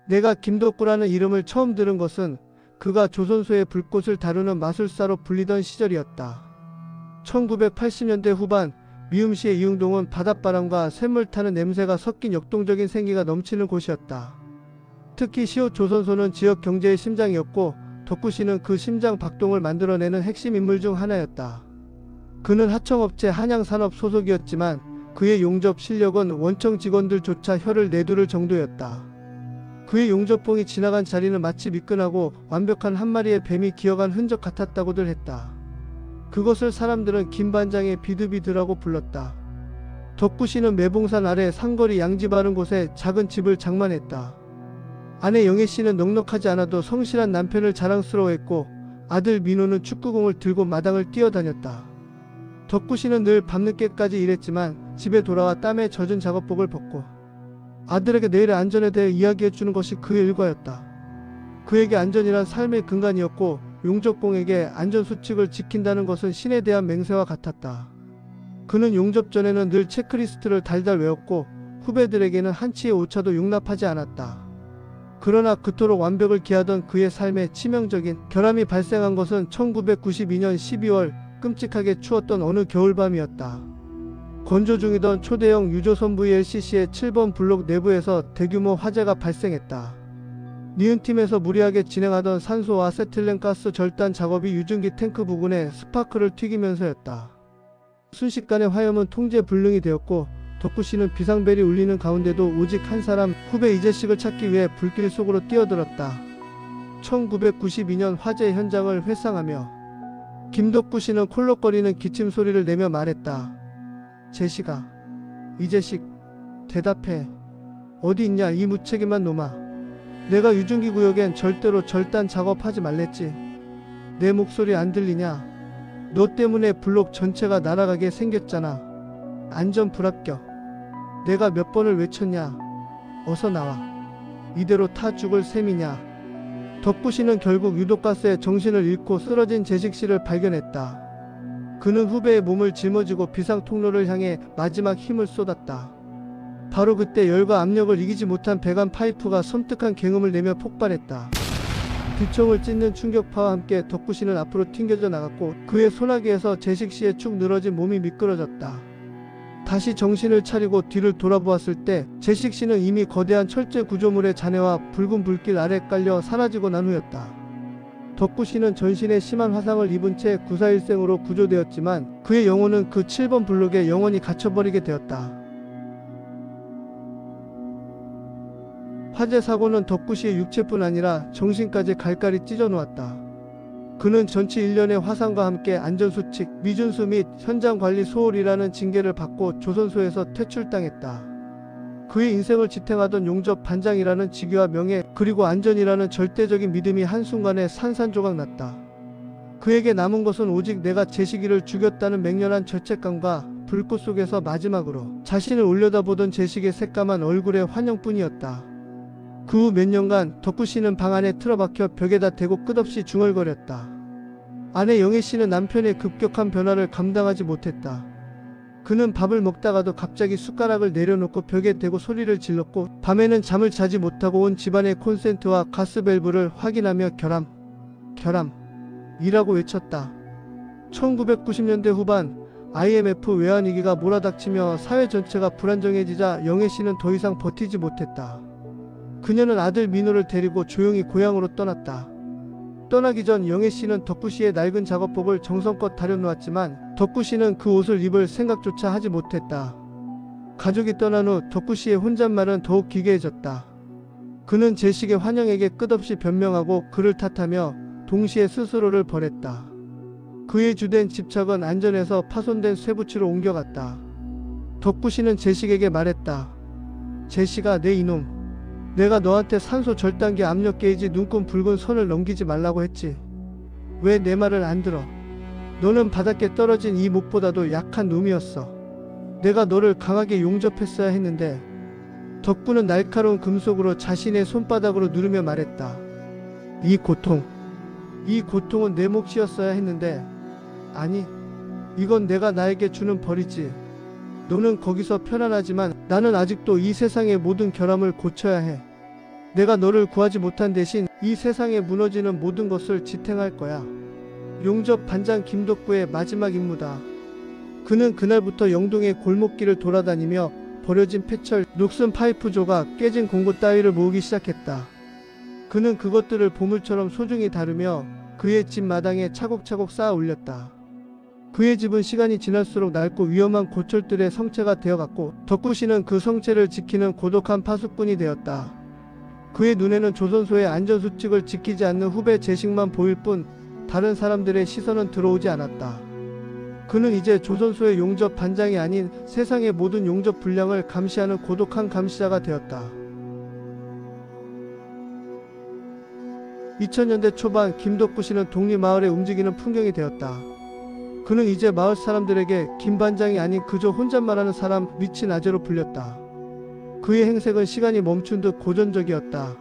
내가 김덕구라는 이름을 처음 들은 것은 그가 조선소의 불꽃을 다루는 마술사로 불리던 시절이었다. 1980년대 후반 미음시의 이응동은 바닷바람과 샘물 타는 냄새가 섞인 역동적인 생기가 넘치는 곳이었다. 특히 시옷 조선소는 지역 경제의 심장이었고 덕구씨는 그 심장 박동을 만들어내는 핵심 인물 중 하나였다. 그는 하청업체 한양산업 소속이었지만 그의 용접 실력은 원청 직원들조차 혀를 내두를 정도였다. 그의 용접봉이 지나간 자리는 마치 미끈하고 완벽한 한 마리의 뱀이 기어간 흔적 같았다고들 했다. 그것을 사람들은 김반장의 비드비드라고 불렀다. 덕구씨는 매봉산 아래 상거리 양지 바른 곳에 작은 집을 장만했다. 아내 영애씨는 넉넉하지 않아도 성실한 남편을 자랑스러워했고 아들 민호는 축구공을 들고 마당을 뛰어다녔다. 덕구씨는 늘 밤늦게까지 일했지만 집에 돌아와 땀에 젖은 작업복을 벗고 아들에게 내일의 안전에 대해 이야기해주는 것이 그의 일과였다. 그에게 안전이란 삶의 근간이었고 용접공에게 안전수칙을 지킨다는 것은 신에 대한 맹세와 같았다. 그는 용접 전에는 늘 체크리스트를 달달 외웠고 후배들에게는 한치의 오차도 용납하지 않았다. 그러나 그토록 완벽을 기하던 그의 삶에 치명적인 결함이 발생한 것은 1992년 12월 끔찍하게 추웠던 어느 겨울밤이었다. 건조 중이던 초대형 유조선 VLCC의 7번 블록 내부에서 대규모 화재가 발생했다. 니은팀에서 무리하게 진행하던 산소 아세틸렌가스 절단 작업이 유증기 탱크 부근에 스파크를 튀기면서였다. 순식간에 화염은 통제 불능이 되었고 덕구씨는 비상벨이 울리는 가운데도 오직 한 사람 후배 이재식을 찾기 위해 불길 속으로 뛰어들었다. 1992년 화재 현장을 회상하며 김덕구씨는 콜록거리는 기침 소리를 내며 말했다. 재식아, 이재식, 대답해. 어디 있냐 이 무책임한 놈아. 내가 유증기 구역엔 절대로 절단 작업하지 말랬지. 내 목소리 안 들리냐? 너 때문에 블록 전체가 날아가게 생겼잖아. 안전 불합격. 내가 몇 번을 외쳤냐? 어서 나와. 이대로 타 죽을 셈이냐? 덕구씨는 결국 유독가스에 정신을 잃고 쓰러진 재식씨를 발견했다. 그는 후배의 몸을 짊어지고 비상 통로를 향해 마지막 힘을 쏟았다. 바로 그때 열과 압력을 이기지 못한 배관 파이프가 섬뜩한 굉음을 내며 폭발했다. 귀청을 찢는 충격파와 함께 덕구씨는 앞으로 튕겨져 나갔고 그의 소나기에서 재식씨의 축 늘어진 몸이 미끄러졌다. 다시 정신을 차리고 뒤를 돌아보았을 때 재식씨는 이미 거대한 철제 구조물의 잔해와 붉은 불길 아래 깔려 사라지고 난 후였다. 덕구씨는 전신에 심한 화상을 입은 채 구사일생으로 구조되었지만 그의 영혼은 그 7번 블록에 영원히 갇혀버리게 되었다. 화재 사고는 덕구씨의 육체뿐 아니라 정신까지 갈갈이 찢어 놓았다. 그는 전치 1년의 화상과 함께 안전수칙, 미준수 및 현장관리 소홀이라는 징계를 받고 조선소에서 퇴출당했다. 그의 인생을 지탱하던 용접 반장이라는 직위와 명예 그리고 안전이라는 절대적인 믿음이 한순간에 산산조각 났다. 그에게 남은 것은 오직 내가 재식이를 죽였다는 맹렬한 죄책감과 불꽃 속에서 마지막으로 자신을 올려다보던 재식의 새까만 얼굴의 환영뿐이었다. 그 후 몇 년간 덕구씨는 방 안에 틀어박혀 벽에다 대고 끝없이 중얼거렸다. 아내 영애씨는 남편의 급격한 변화를 감당하지 못했다. 그는 밥을 먹다가도 갑자기 숟가락을 내려놓고 벽에 대고 소리를 질렀고 밤에는 잠을 자지 못하고 온 집안의 콘센트와 가스밸브를 확인하며 결함이라고 외쳤다. 1990년대 후반 IMF 외환위기가 몰아닥치며 사회 전체가 불안정해지자 영애씨는 더 이상 버티지 못했다. 그녀는 아들 민호를 데리고 조용히 고향으로 떠났다. 떠나기 전 영애씨는 덕구씨의 낡은 작업복을 정성껏 다려놓았지만 덕구씨는 그 옷을 입을 생각조차 하지 못했다. 가족이 떠난 후 덕구씨의 혼잣말은 더욱 기괴해졌다. 그는 재식의 환영에게 끝없이 변명하고 그를 탓하며 동시에 스스로를 벌했다. 그의 주된 집착은 안전에서 파손된 쇠붙이로 옮겨갔다. 덕구씨는 재식에게 말했다. 재식아, 내 이놈. 내가 너한테 산소 절단기 압력 게이지 눈금 붉은 선을 넘기지 말라고 했지. 왜 내 말을 안 들어? 너는 바닥에 떨어진 이 목보다도 약한 놈이었어. 내가 너를 강하게 용접했어야 했는데. 덕구는 날카로운 금속으로 자신의 손바닥으로 누르며 말했다. 이 고통은 내 몫이었어야 했는데. 아니, 이건 내가 나에게 주는 벌이지. 너는 거기서 편안하지만 나는 아직도 이 세상의 모든 결함을 고쳐야 해. 내가 너를 구하지 못한 대신 이 세상에 무너지는 모든 것을 지탱할 거야. 용접 반장 김덕구의 마지막 임무다. 그는 그날부터 영동의 골목길을 돌아다니며 버려진 폐철, 녹슨 파이프 조각, 깨진 공구 따위를 모으기 시작했다. 그는 그것들을 보물처럼 소중히 다루며 그의 집 마당에 차곡차곡 쌓아 올렸다. 그의 집은 시간이 지날수록 낡고 위험한 고철들의 성체가 되어갔고 덕구씨는 그 성체를 지키는 고독한 파수꾼이 되었다. 그의 눈에는 조선소의 안전수칙을 지키지 않는 후배 재식만 보일 뿐 다른 사람들의 시선은 들어오지 않았다. 그는 이제 조선소의 용접 반장이 아닌 세상의 모든 용접 분량을 감시하는 고독한 감시자가 되었다. 2000년대 초반 김덕구씨는 독립마을에 움직이는 풍경이 되었다. 그는 이제 마을 사람들에게 김 반장이 아닌 그저 혼잣말하는 사람, 미친 아재로 불렸다. 그의 행색은 시간이 멈춘 듯 고전적이었다.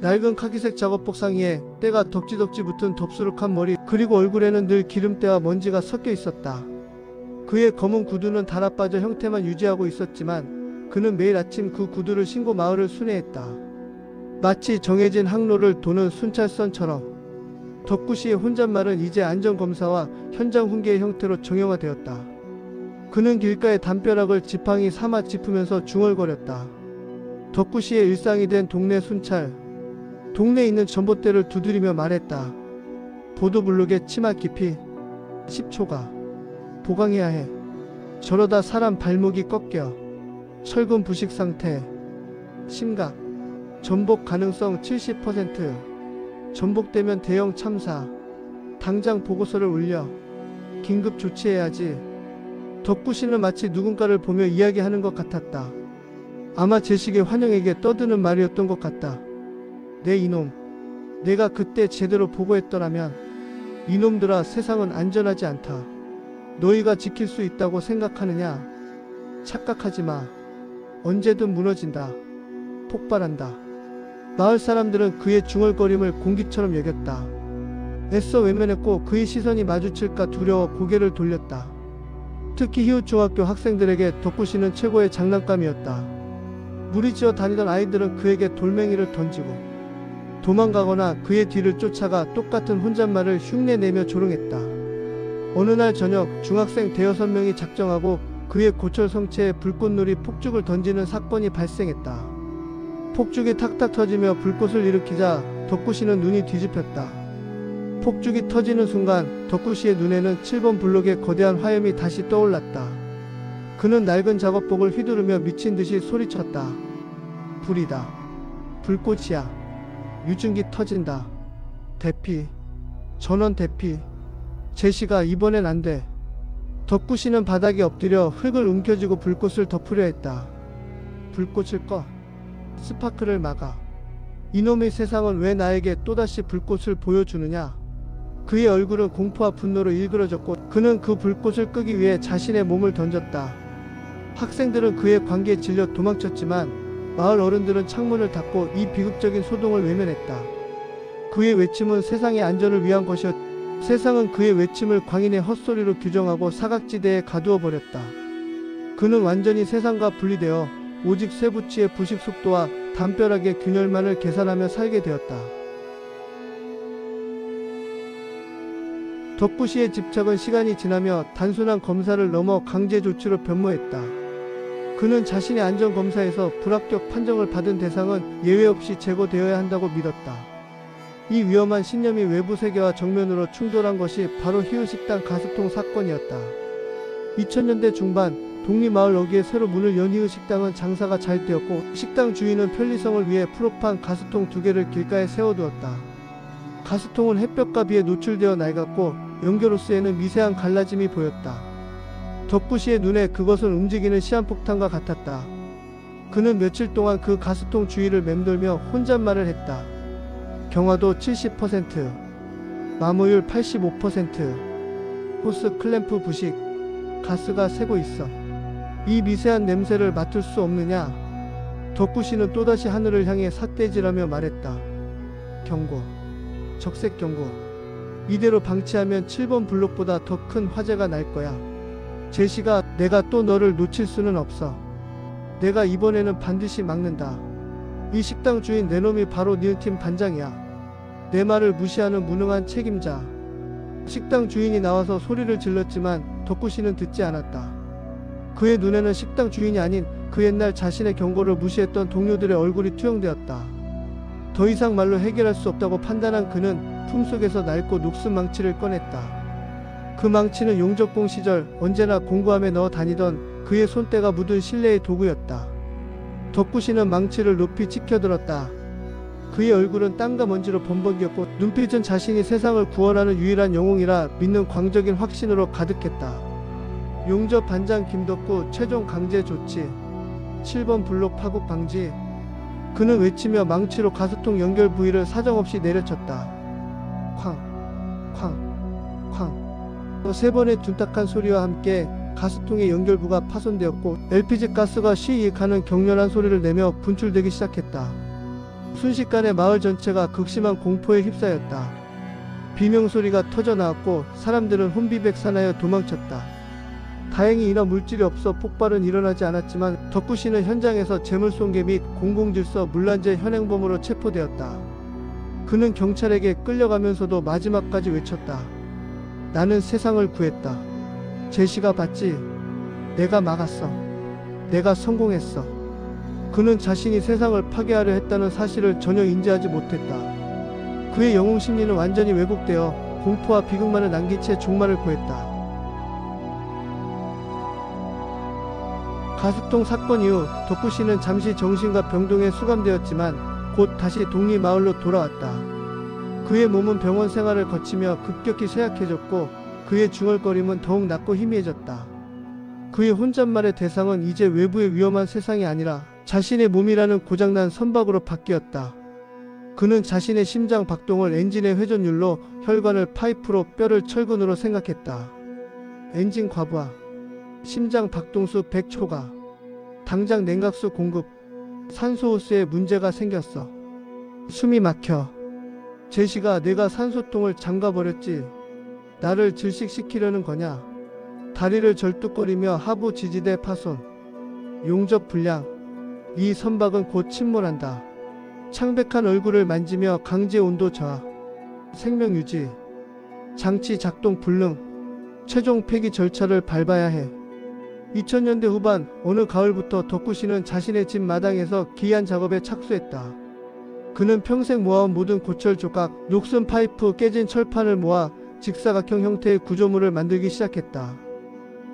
낡은 카키색 작업복 상의에 때가 덕지덕지 붙은 덥수룩한 머리, 그리고 얼굴에는 늘 기름때와 먼지가 섞여 있었다. 그의 검은 구두는 달아빠져 형태만 유지하고 있었지만 그는 매일 아침 그 구두를 신고 마을을 순회했다. 마치 정해진 항로를 도는 순찰선처럼. 덕구씨의 혼잣말은 이제 안전검사와 현장 훈계의 형태로 정형화되었다. 그는 길가의 담벼락을 지팡이 삼아 짚으면서 중얼거렸다. 덕구씨의 일상이 된 동네 순찰. 동네에 있는 전봇대를 두드리며 말했다. 보도블록의 치마 깊이 10초가 보강해야 해. 저러다 사람 발목이 꺾여. 철근 부식 상태. 심각. 전복 가능성 70%. 전복되면 대형 참사. 당장 보고서를 올려. 긴급 조치해야지. 덕구씨는 마치 누군가를 보며 이야기하는 것 같았다. 아마 제식의 환영에게 떠드는 말이었던 것 같다. 내 이놈. 내가 그때 제대로 보고했더라면. 이놈들아, 세상은 안전하지 않다. 너희가 지킬 수 있다고 생각하느냐? 착각하지 마. 언제든 무너진다. 폭발한다. 마을 사람들은 그의 중얼거림을 공기처럼 여겼다. 애써 외면했고 그의 시선이 마주칠까 두려워 고개를 돌렸다. 특히 희우중학교 학생들에게 덕구씨는 최고의 장난감이었다. 무리지어 다니던 아이들은 그에게 돌멩이를 던지고 도망가거나 그의 뒤를 쫓아가 똑같은 혼잣말을 흉내내며 조롱했다. 어느 날 저녁 중학생 대여섯 명이 작정하고 그의 고철 성체에 불꽃놀이 폭죽을 던지는 사건이 발생했다. 폭죽이 탁탁 터지며 불꽃을 일으키자 덕구씨는 눈이 뒤집혔다. 폭죽이 터지는 순간 덕구씨의 눈에는 7번 블록의 거대한 화염이 다시 떠올랐다. 그는 낡은 작업복을 휘두르며 미친 듯이 소리쳤다. 불이다. 불꽃이야. 유증기 터진다. 대피. 전원 대피. 제시가 이번엔 안 돼. 덕구씨는 바닥에 엎드려 흙을 움켜쥐고 불꽃을 덮으려 했다. 불꽃을 꺼. 스파크를 막아. 이놈의 세상은 왜 나에게 또다시 불꽃을 보여주느냐? 그의 얼굴은 공포와 분노로 일그러졌고 그는 그 불꽃을 끄기 위해 자신의 몸을 던졌다. 학생들은 그의 관계에 질려 도망쳤지만 마을 어른들은 창문을 닫고 이 비극적인 소동을 외면했다. 그의 외침은 세상의 안전을 위한 것이었다. 세상은 그의 외침을 광인의 헛소리로 규정하고 사각지대에 가두어 버렸다. 그는 완전히 세상과 분리되어 오직 쇠붙이의 부식 속도와 담벼락의 균열만을 계산하며 살게 되었다. 덕구씨의 집착은 시간이 지나며 단순한 검사를 넘어 강제 조치로 변모했다. 그는 자신의 안전검사에서 불합격 판정을 받은 대상은 예외 없이 제거되어야 한다고 믿었다. 이 위험한 신념이 외부 세계와 정면으로 충돌한 것이 바로 희우식당 가스통 사건이었다. 2000년대 중반 독립마을 어귀에 새로 문을 연 희우식당은 장사가 잘 되었고 식당 주인은 편리성을 위해 프로판 가스통 2개를 길가에 세워두었다. 가스통은 햇볕과 비에 노출되어 낡았고 연결호스에는 미세한 갈라짐이 보였다. 덕구씨의 눈에 그것은 움직이는 시한폭탄과 같았다. 그는 며칠 동안 그 가스통 주위를 맴돌며 혼잣말을 했다. 경화도 70%, 마모율 85%, 호스 클램프 부식, 가스가 새고 있어. 이 미세한 냄새를 맡을 수 없느냐? 덕구씨는 또다시 하늘을 향해 삿대질하며 말했다. 경고. 적색 경고. 이대로 방치하면 7번 블록보다 더 큰 화재가 날 거야. 제시가, 내가 또 너를 놓칠 수는 없어. 내가 이번에는 반드시 막는다. 이 식당 주인 내 놈이 바로 니은팀 반장이야. 내 말을 무시하는 무능한 책임자. 식당 주인이 나와서 소리를 질렀지만 덕구씨는 듣지 않았다. 그의 눈에는 식당 주인이 아닌 그 옛날 자신의 경고를 무시했던 동료들의 얼굴이 투영되었다. 더 이상 말로 해결할 수 없다고 판단한 그는 품속에서 낡고 녹슨 망치를 꺼냈다. 그 망치는 용접공 시절 언제나 공구함에 넣어 다니던 그의 손때가 묻은 실내의 도구였다. 덕구씨는 망치를 높이 치켜들었다. 그의 얼굴은 땀과 먼지로 범벅이었고 눈빛은 자신이 세상을 구원하는 유일한 영웅이라 믿는 광적인 확신으로 가득했다. 용접 반장 김덕구 최종 강제 조치. 7번 블록 파국 방지. 그는 외치며 망치로 가스통 연결 부위를 사정없이 내려쳤다. 쾅, 쾅, 쾅. 세 번의 둔탁한 소리와 함께 가스통의 연결부가 파손되었고 LPG 가스가 쉬익 하는 격렬한 소리를 내며 분출되기 시작했다. 순식간에 마을 전체가 극심한 공포에 휩싸였다. 비명소리가 터져나왔고 사람들은 혼비백산하여 도망쳤다. 다행히 이나 물질이 없어 폭발은 일어나지 않았지만 덕구씨는 현장에서 재물손괴 및 공공질서 문란죄 현행범으로 체포되었다. 그는 경찰에게 끌려가면서도 마지막까지 외쳤다. 나는 세상을 구했다. 제시가 봤지. 내가 막았어. 내가 성공했어. 그는 자신이 세상을 파괴하려 했다는 사실을 전혀 인지하지 못했다. 그의 영웅 심리는 완전히 왜곡되어 공포와 비극만을 남긴 채 종말을 고했다. 가스통 사건 이후 덕구씨는 잠시 정신과 병동에 수감되었지만 곧 다시 독립마을로 돌아왔다. 그의 몸은 병원 생활을 거치며 급격히 쇠약해졌고 그의 중얼거림은 더욱 낮고 희미해졌다. 그의 혼잣말의 대상은 이제 외부의 위험한 세상이 아니라 자신의 몸이라는 고장난 선박으로 바뀌었다. 그는 자신의 심장 박동을 엔진의 회전율로, 혈관을 파이프로, 뼈를 철근으로 생각했다. 엔진 과부하, 심장 박동수 100초가, 당장 냉각수 공급, 산소호스에 문제가 생겼어. 숨이 막혀. 제시가 내가 산소통을 잠가버렸지. 나를 질식시키려는 거냐. 다리를 절뚝거리며 하부 지지대 파손, 용접 불량. 이 선박은 곧 침몰한다. 창백한 얼굴을 만지며 강제 온도 저하, 생명 유지, 장치 작동 불능, 최종 폐기 절차를 밟아야 해. 2000년대 후반 어느 가을부터 덕구씨는 자신의 집 마당에서 기이한 작업에 착수했다. 그는 평생 모아온 모든 고철 조각, 녹슨 파이프, 깨진 철판을 모아 직사각형 형태의 구조물을 만들기 시작했다.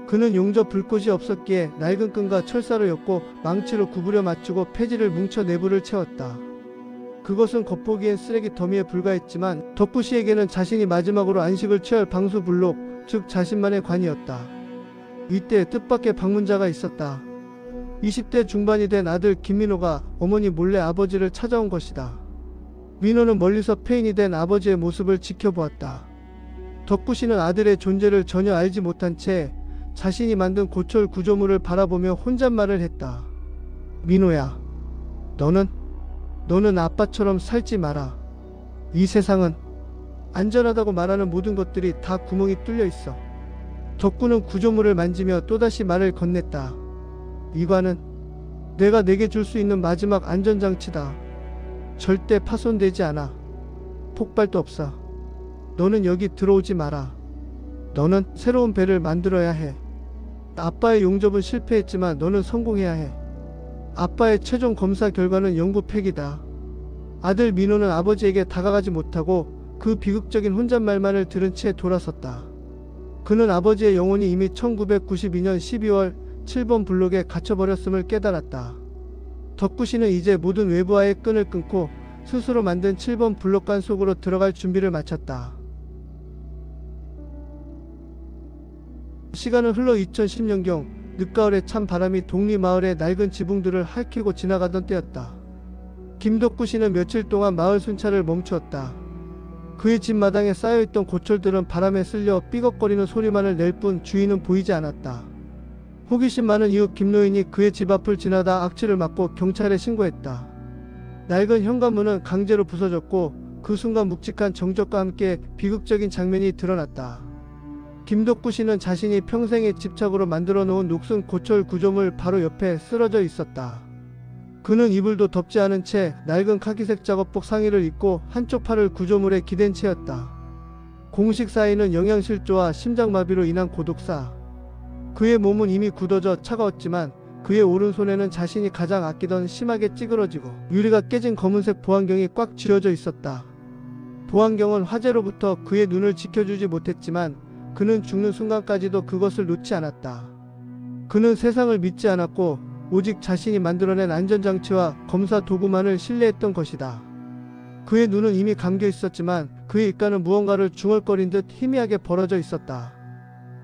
그는 용접 불꽃이 없었기에 낡은 끈과 철사로 엮고 망치로 구부려 맞추고 폐지를 뭉쳐 내부를 채웠다. 그것은 겉보기엔 쓰레기 더미에 불과했지만 덕구씨에게는 자신이 마지막으로 안식을 취할 방수블록, 즉 자신만의 관이었다. 이때 뜻밖의 방문자가 있었다. 20대 중반이 된 아들 김민호가 어머니 몰래 아버지를 찾아온 것이다. 민호는 멀리서 폐인이 된 아버지의 모습을 지켜보았다. 덕구씨는 아들의 존재를 전혀 알지 못한 채 자신이 만든 고철 구조물을 바라보며 혼잣말을 했다. 민호야, 너는 아빠처럼 살지 마라. 이 세상은 안전하다고 말하는 모든 것들이 다 구멍이 뚫려 있어. 덕구는 구조물을 만지며 또다시 말을 건넸다. 이관은 내가 내게 줄 수 있는 마지막 안전장치다. 절대 파손되지 않아. 폭발도 없어. 너는 여기 들어오지 마라. 너는 새로운 배를 만들어야 해. 아빠의 용접은 실패했지만 너는 성공해야 해. 아빠의 최종 검사 결과는 영구 폐기다. 아들 민호는 아버지에게 다가가지 못하고 그 비극적인 혼잣말만을 들은 채 돌아섰다. 그는 아버지의 영혼이 이미 1992년 12월 7번 블록에 갇혀버렸음을 깨달았다. 덕구씨는 이제 모든 외부와의 끈을 끊고 스스로 만든 7번 블록관 속으로 들어갈 준비를 마쳤다. 시간은 흘러 2010년경 늦가을에 찬 바람이 독립마을의 낡은 지붕들을 핥히고 지나가던 때였다. 김덕구씨는 며칠 동안 마을 순찰을 멈추었다. 그의 집 마당에 쌓여있던 고철들은 바람에 쓸려 삐걱거리는 소리만을 낼 뿐 주인은 보이지 않았다. 호기심 많은 이웃 김노인이 그의 집 앞을 지나다 악취를 맡고 경찰에 신고했다. 낡은 현관문은 강제로 부서졌고 그 순간 묵직한 정적과 함께 비극적인 장면이 드러났다. 김덕구씨는 자신이 평생의 집착으로 만들어 놓은 녹슨 고철 구조물 바로 옆에 쓰러져 있었다. 그는 이불도 덮지 않은 채 낡은 카키색 작업복 상의를 입고 한쪽 팔을 구조물에 기댄 채였다. 공식 사인은 영양실조와 심장마비로 인한 고독사. 그의 몸은 이미 굳어져 차가웠지만 그의 오른손에는 자신이 가장 아끼던 심하게 찌그러지고 유리가 깨진 검은색 보안경이 꽉 쥐어져 있었다. 보안경은 화재로부터 그의 눈을 지켜주지 못했지만 그는 죽는 순간까지도 그것을 놓지 않았다. 그는 세상을 믿지 않았고 오직 자신이 만들어낸 안전장치와 검사 도구만을 신뢰했던 것이다. 그의 눈은 이미 감겨 있었지만 그의 입가는 무언가를 중얼거린 듯 희미하게 벌어져 있었다.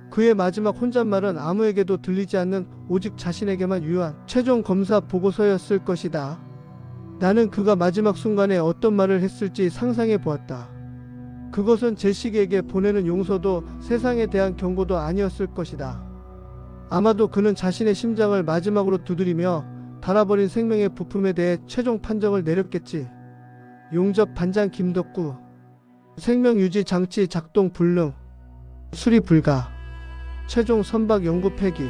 그의 마지막 혼잣말은 아무에게도 들리지 않는 오직 자신에게만 유효한 최종 검사 보고서였을 것이다. 나는 그가 마지막 순간에 어떤 말을 했을지 상상해 보았다. 그것은 제시에게 보내는 용서도 세상에 대한 경고도 아니었을 것이다. 아마도 그는 자신의 심장을 마지막으로 두드리며 닳아버린 생명의 부품에 대해 최종 판정을 내렸겠지. 용접 반장 김덕구. 생명유지 장치 작동 불능. 수리 불가. 최종 선박 연구 폐기.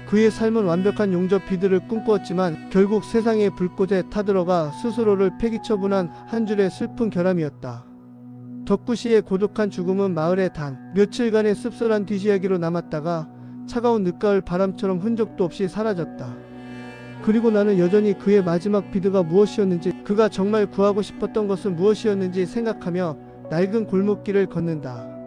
그의 삶은 완벽한 용접 비드를 꿈꾸었지만 결국 세상의 불꽃에 타들어가 스스로를 폐기 처분한 한 줄의 슬픈 결함이었다. 덕구 씨의 고독한 죽음은 마을의 단 며칠간의 씁쓸한 뒷이야기로 남았다가 차가운 늦가을 바람처럼 흔적도 없이 사라졌다. 그리고 나는 여전히 그의 마지막 비드가 무엇이었는지, 그가 정말 구하고 싶었던 것은 무엇이었는지 생각하며 낡은 골목길을 걷는다.